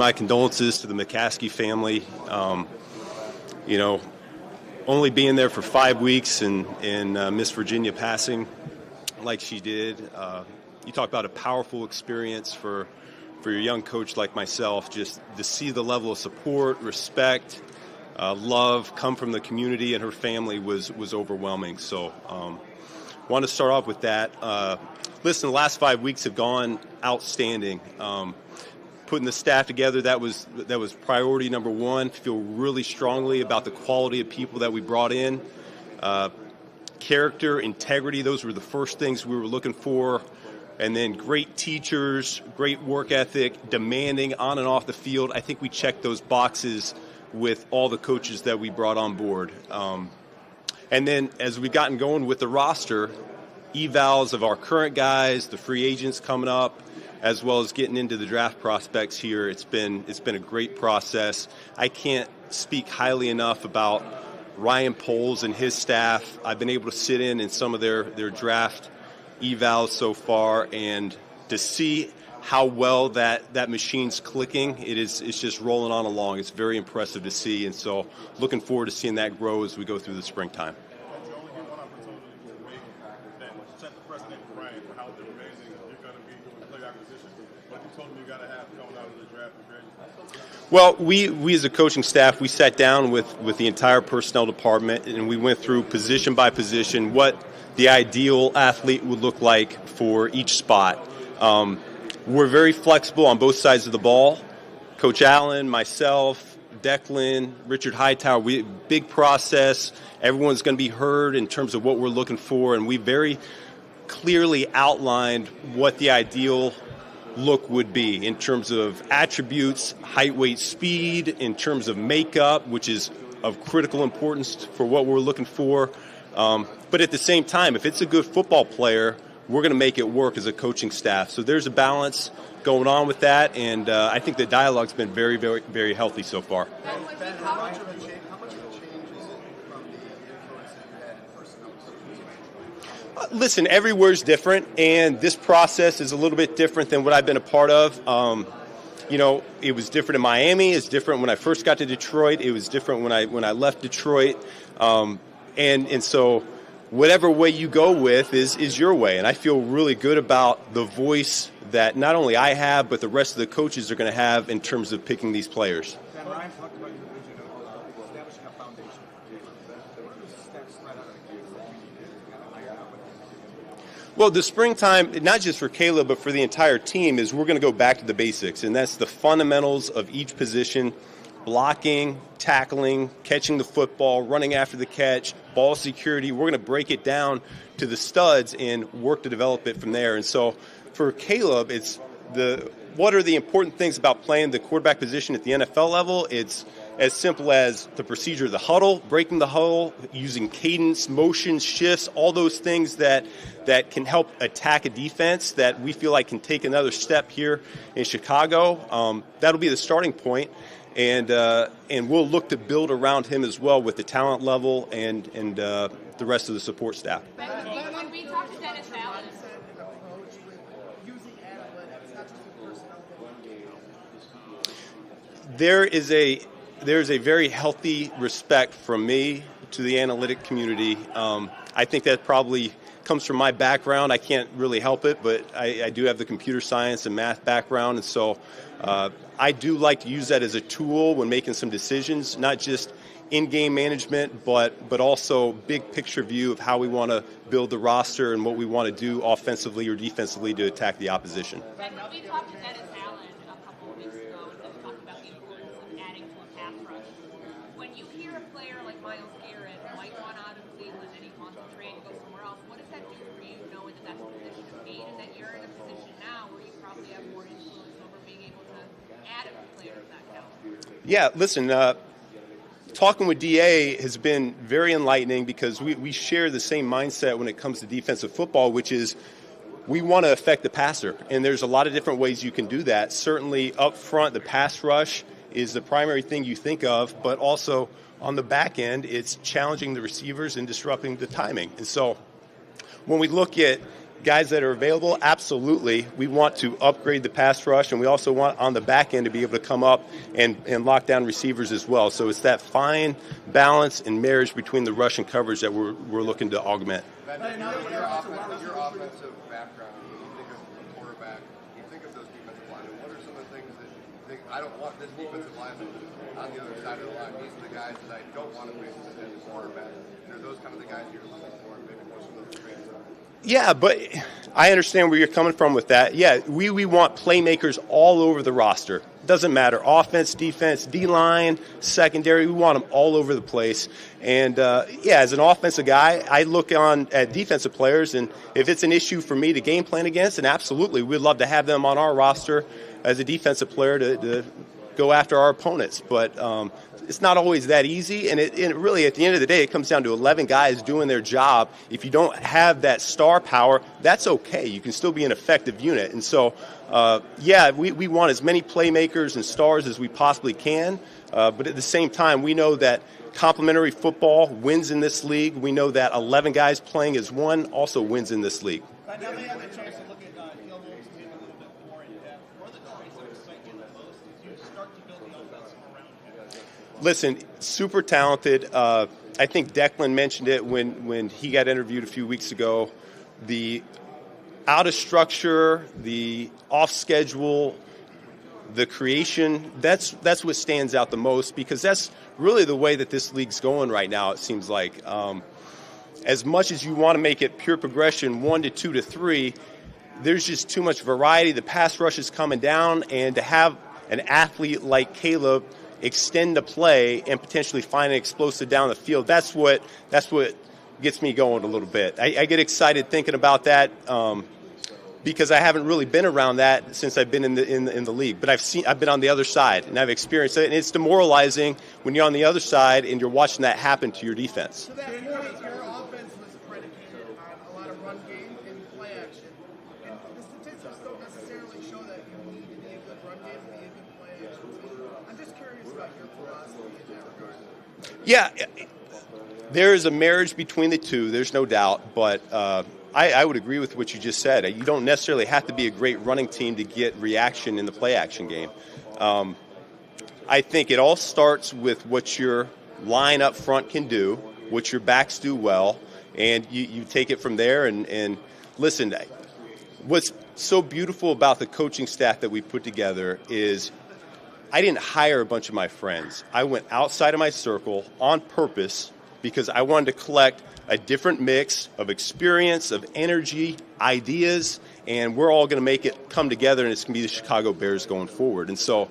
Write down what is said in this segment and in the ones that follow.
my condolences to the McCaskey family. You know, only being there for 5 weeks and Miss Virginia passing like she did. You talk about a powerful experience for your young coach like myself, just to see the level of support, respect, love come from the community and her family was overwhelming. So want to start off with that. Listen, the last 5 weeks have gone outstanding. Putting the staff together, that was priority number one. Feel really strongly about the quality of people that we brought in. Character, integrity, those were the first things we were looking for. And then great teachers, great work ethic, demanding on and off the field. I think we checked those boxes with all the coaches that we brought on board. And then as we've gotten going with the roster, evals of our current guys, the free agents coming up, as well as getting into the draft prospects here, it's been a great process. I can't speak highly enough about Ryan Poles and his staff. I've been able to sit in some of their draft evals so far, and to see how well that machine's clicking, it's just rolling on along. It's very impressive to see, and so looking forward to seeing that grow as we go through the springtime. You only get one opportunity to make that set the precedent for Ryan for how amazing you're going to be doing player acquisition. What you told him you got to have coming out of the draft and free agency? Well, we as a coaching staff, we sat down with the entire personnel department, and we went through position by position what the ideal athlete would look like for each spot. We're very flexible on both sides of the ball. Coach Allen, myself, Declan, Richard Hightower, big process. Everyone's going to be heard in terms of what we're looking for, and we very clearly outlined what the ideal look would be in terms of attributes, height, weight, speed, in terms of makeup, which is of critical importance for what we're looking for. But at the same time, if it's a good football player, we're going to make it work as a coaching staff. So there's a balance going on with that, and I think the dialogue's been very, very, very healthy so far. Ben, how much of a change is it from the influence that you had in personnel? Listen, everywhere's different, and this process is a little bit different than what I've been a part of. You know, it was different in Miami. It's different when I first got to Detroit. It was different when I left Detroit. And so whatever way you go with is your way. And I feel really good about the voice that not only I have, but the rest of the coaches are going to have in terms of picking these players. Ben, Ryan talked about your vision of establishing a foundation for Caleb. What are the steps right out of the gate that you need to kind of lay out? Well, the springtime, not just for Caleb, but for the entire team, is we're going to go back to the basics, and that's the fundamentals of each position: blocking, tackling, catching the football, running after the catch, ball security. We're going to break it down to the studs and work to develop it from there. And so for Caleb, it's what are the important things about playing the quarterback position at the NFL level? It's as simple as the procedure of the huddle, breaking the huddle, using cadence, motion, shifts, all those things that can help attack a defense that we feel like can take another step here in Chicago. That'll be the starting point. And we'll look to build around him as well with the talent level and the rest of the support staff. When we talked to Dennis Allen, there's a very healthy respect from me to the analytic community. I think that probably comes from my background. I can't really help it, but I do have the computer science and math background, and so I do like to use that as a tool when making some decisions, not just in-game management, but also big picture view of how we want to build the roster and what we want to do offensively or defensively to attack the opposition. Ben, we talked to Dennis Allen a couple of weeks ago and talked about the importance of adding to a pass rush. When you hear a player like Myles Garrett might want out of Cleveland and he wants to trade and go somewhere else, what does that do for you, knowing that that's the position of need and that you're in a position now where you probably have more influence over being able to add a player of that caliber? Yeah, listen, talking with DA has been very enlightening because we share the same mindset when it comes to defensive football, which is we want to affect the passer. And there's a lot of different ways you can do that. Certainly up front, the pass rush is the primary thing you think of, but also on the back end, it's challenging the receivers and disrupting the timing. And so when we look at guys that are available, absolutely. We want to upgrade the pass rush, and we also want on the back end to be able to come up and lock down receivers as well. So it's that fine balance and marriage between the rush and coverage that we're looking to augment. Your offensive background, you think of the quarterback, you think of those defensive linemen. What are some of the things that you think, I don't want this defensive lineman on the other side of the line? These are the guys that I don't want to face as a quarterback. And are those kind of the guys you're looking for, and maybe more some of those traits? Yeah, but I understand where you're coming from with that. Yeah, we want playmakers all over the roster. Doesn't matter, offense, defense, D-line, secondary, we want them all over the place. And, as an offensive guy, I look on at defensive players, and if it's an issue for me to game plan against, then absolutely, we'd love to have them on our roster as a defensive player to go after our opponents. But it's not always that easy, and it really, at the end of the day, it comes down to 11 guys doing their job. If you don't have that star power, that's okay. You can still be an effective unit. And so, we want as many playmakers and stars as we possibly can, but at the same time, we know that complementary football wins in this league. We know that 11 guys playing as one also wins in this league. Now that you have the chance to look at Gilmore's team a little bit more in depth, what are the traits that excite you the most as you start to build the offense around him? Listen, super talented. I think Declan mentioned it when he got interviewed a few weeks ago. The out of structure, the off schedule, the creation, that's what stands out the most, because that's really the way that this league's going right now, it seems like. As much as you want to make it pure progression, 1 to 2 to 3, there's just too much variety. The pass rush is coming down, and to have an athlete like Caleb extend the play and potentially find an explosive down the field, that's what gets me going a little bit. I get excited thinking about that because I haven't really been around that since I've been in the league. But I've been on the other side, and I've experienced it, and it's demoralizing when you're on the other side and you're watching that happen to your defense. To that point, your offense was predicated on a lot of run game and play action. And the statistics don't necessarily show that you need to be a good run game to be a good play action team. I'm just curious about your philosophy in that regard. Yeah, there is a marriage between the two, there's no doubt, but I would agree with what you just said. You don't necessarily have to be a great running team to get reaction in the play-action game. I think it all starts with what your line up front can do, what your backs do well, and you take it from there. And listen, what's so beautiful about the coaching staff that we put together is I didn't hire a bunch of my friends. I went outside of my circle on purpose because I wanted to collect a different mix of experience, of energy, ideas, and we're all going to make it come together, and it's going to be the Chicago Bears going forward. And so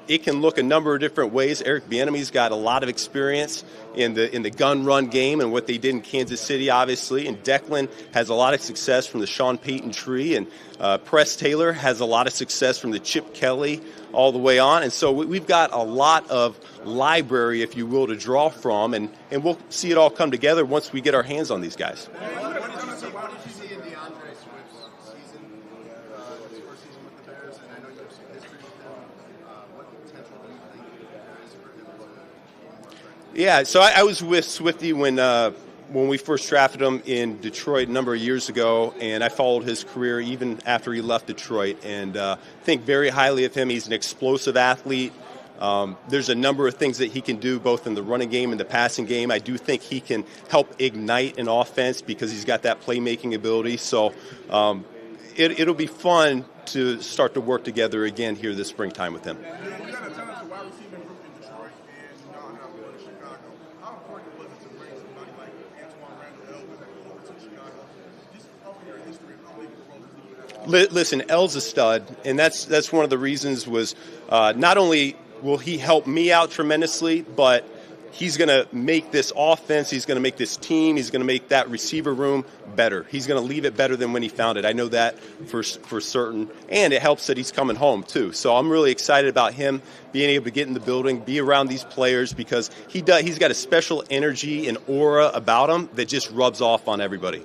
it can look a number of different ways. Eric Bieniemy's got a lot of experience in the gun run game and what they did in Kansas City, obviously, and Declan has a lot of success from the Sean Payton tree, and Press Taylor has a lot of success from the Chip Kelly all the way on. And so we've got a lot of library, if you will, to draw from, and we'll see it all come together once we get our hands on these guys. What did you see in DeAndre Swift's season, his first season with the Bears? And I know you have some history with him. What potential do you think there is for him to more effective? Yeah, so I was with Swifty when we first drafted him in Detroit a number of years ago, and I followed his career even after he left Detroit, and think very highly of him. He's an explosive athlete. There's a number of things that he can do both in the running game and the passing game. I do think he can help ignite an offense because he's got that playmaking ability. So it'll be fun to start to work together again here this springtime with him. You got a talented wide receiving group in Detroit, and you now have one in Chicago. How important was it to bring somebody like Antoine Randall over to Chicago? Just over your history, how big of a role does he have? Listen, L's a stud, and that's one of the reasons was not only will he help me out tremendously, but he's going to make this offense, he's going to make this team, he's going to make that receiver room better. He's going to leave it better than when he found it. I know that for certain, and it helps that he's coming home too. So I'm really excited about him being able to get in the building, be around these players, because he's got a special energy and aura about him that just rubs off on everybody.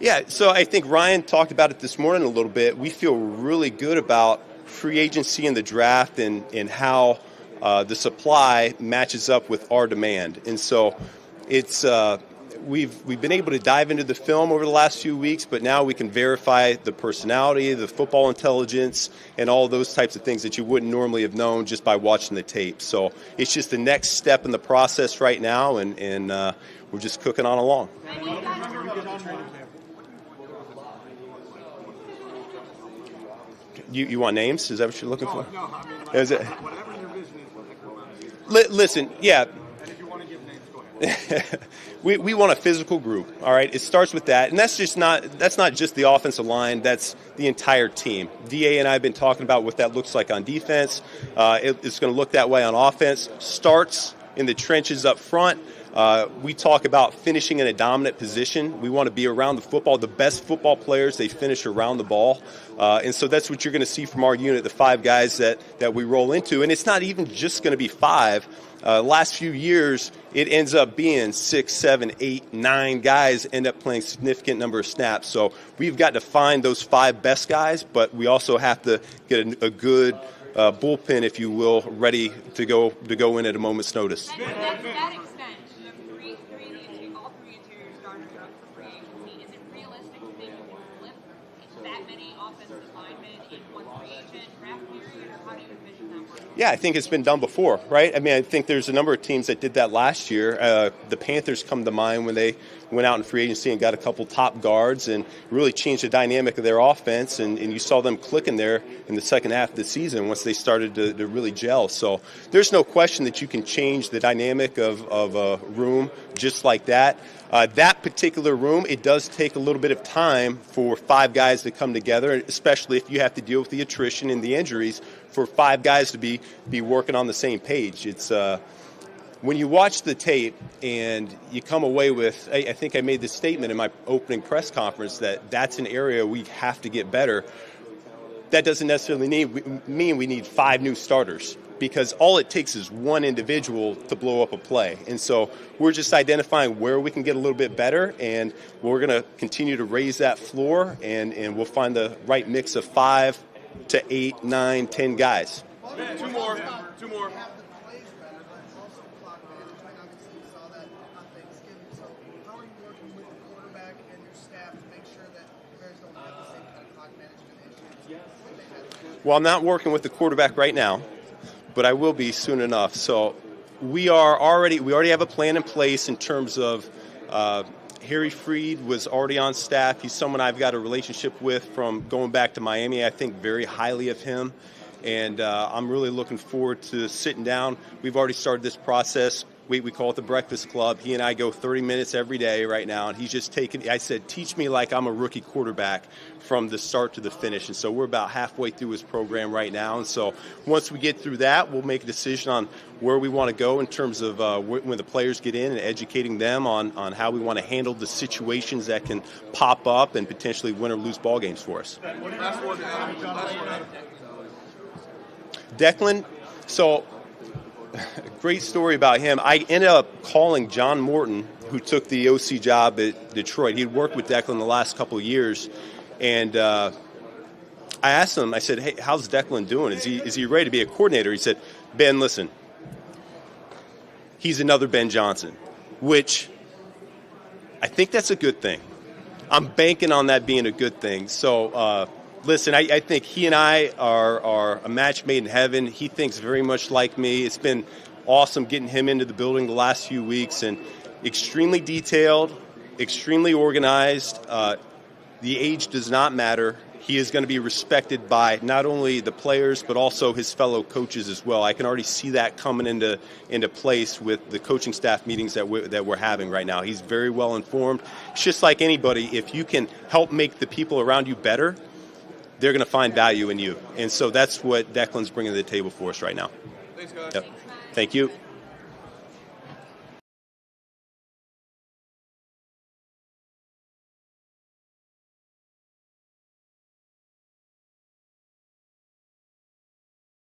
Yeah, so I think Ryan talked about it this morning a little bit. We feel really good about free agency and the draft and how the supply matches up with our demand. And so it's we've been able to dive into the film over the last few weeks, but now we can verify the personality, the football intelligence, and all those types of things that you wouldn't normally have known just by watching the tape. So it's just the next step in the process right now, and we're just cooking on along. You want names? Is that what you're looking for? No, I mean, like, Is it? whatever your vision is for Nick Romano. Listen, yeah. And if you want to give names, go ahead. We want a physical group, all right? It starts with that, and that's not just the offensive line, that's the entire team. DA and I have been talking about what that looks like on defense. It's going to look that way on offense. Starts in the trenches up front. We talk about finishing in a dominant position. We want to be around the football. The best football players, they finish around the ball. And so that's what you're going to see from our unit, the 5 guys that we roll into. And it's not even just going to be 5. Last few years, it ends up being 6, 7, 8, 9 guys end up playing significant number of snaps. So we've got to find those 5 best guys, but we also have to get a good bullpen, if you will, ready to go in at a moment's notice. And to that extent, you have all three interior starters are up for free agency. Is it realistic to think you can flip that many offensive linemen in one free agent draft period, or how do you envision that working? Yeah, I think it's been done before, right? I mean, I think there's a number of teams that did that last year. The Panthers come to mind when they went out in free agency and got a couple top guards and really changed the dynamic of their offense, and you saw them clicking there in the second half of the season once they started to really gel. So there's no question that you can change the dynamic of a room just like that. That particular room, it does take a little bit of time for 5 guys to come together, especially if you have to deal with the attrition and the injuries, for 5 guys to be working on the same page. It's when you watch the tape and you come away with, I think I made this statement in my opening press conference that that's an area we have to get better. That doesn't necessarily mean we need 5 new starters, because all it takes is one individual to blow up a play. And so we're just identifying where we can get a little bit better, and we're going to continue to raise that floor, and we'll find the right mix of 5 to 8, 9, 10 guys. Man, two more. Have the plays better, but also clock management. Obviously, you saw that on Thanksgiving. So, how are you working with the quarterback and your staff to make sure that the Bears don't have the same kind of clock management issues that they had? Well, I'm not working with the quarterback right now, but I will be soon enough. So we already have a plan in place in terms of Harry Freed was already on staff. He's someone I've got a relationship with from going back to Miami. I think very highly of him, and I'm really looking forward to sitting down. We've already started this process. We call it the Breakfast Club. He and I go 30 minutes every day right now, and he's just taking, I said, teach me like I'm a rookie quarterback from the start to the finish. And so we're about halfway through his program right now. And so once we get through that, we'll make a decision on where we want to go in terms of when the players get in and educating them on how we want to handle the situations that can pop up and potentially win or lose ball games for us. Last word, Adam. Declan, so great story about him. I ended up calling John Morton, who took the OC job at Detroit. He'd worked with Declan the last couple of years, and I asked him, I said, hey, how's Declan doing? Is he ready to be a coordinator? He said, Ben, listen, he's another Ben Johnson, which I think that's a good thing. I'm banking on that being a good thing. So, listen, I think he and I are a match made in heaven. He thinks very much like me. It's been awesome getting him into the building the last few weeks, and extremely detailed, extremely organized. The age does not matter. He is going to be respected by not only the players but also his fellow coaches as well. I can already see that coming into place with the coaching staff meetings that we're having right now. He's very well informed. It's just like anybody. If you can help make the people around you better, they're going to find value in you. And so that's what Declan's bringing to the table for us right now. Thanks, guys. Yep. Thank you.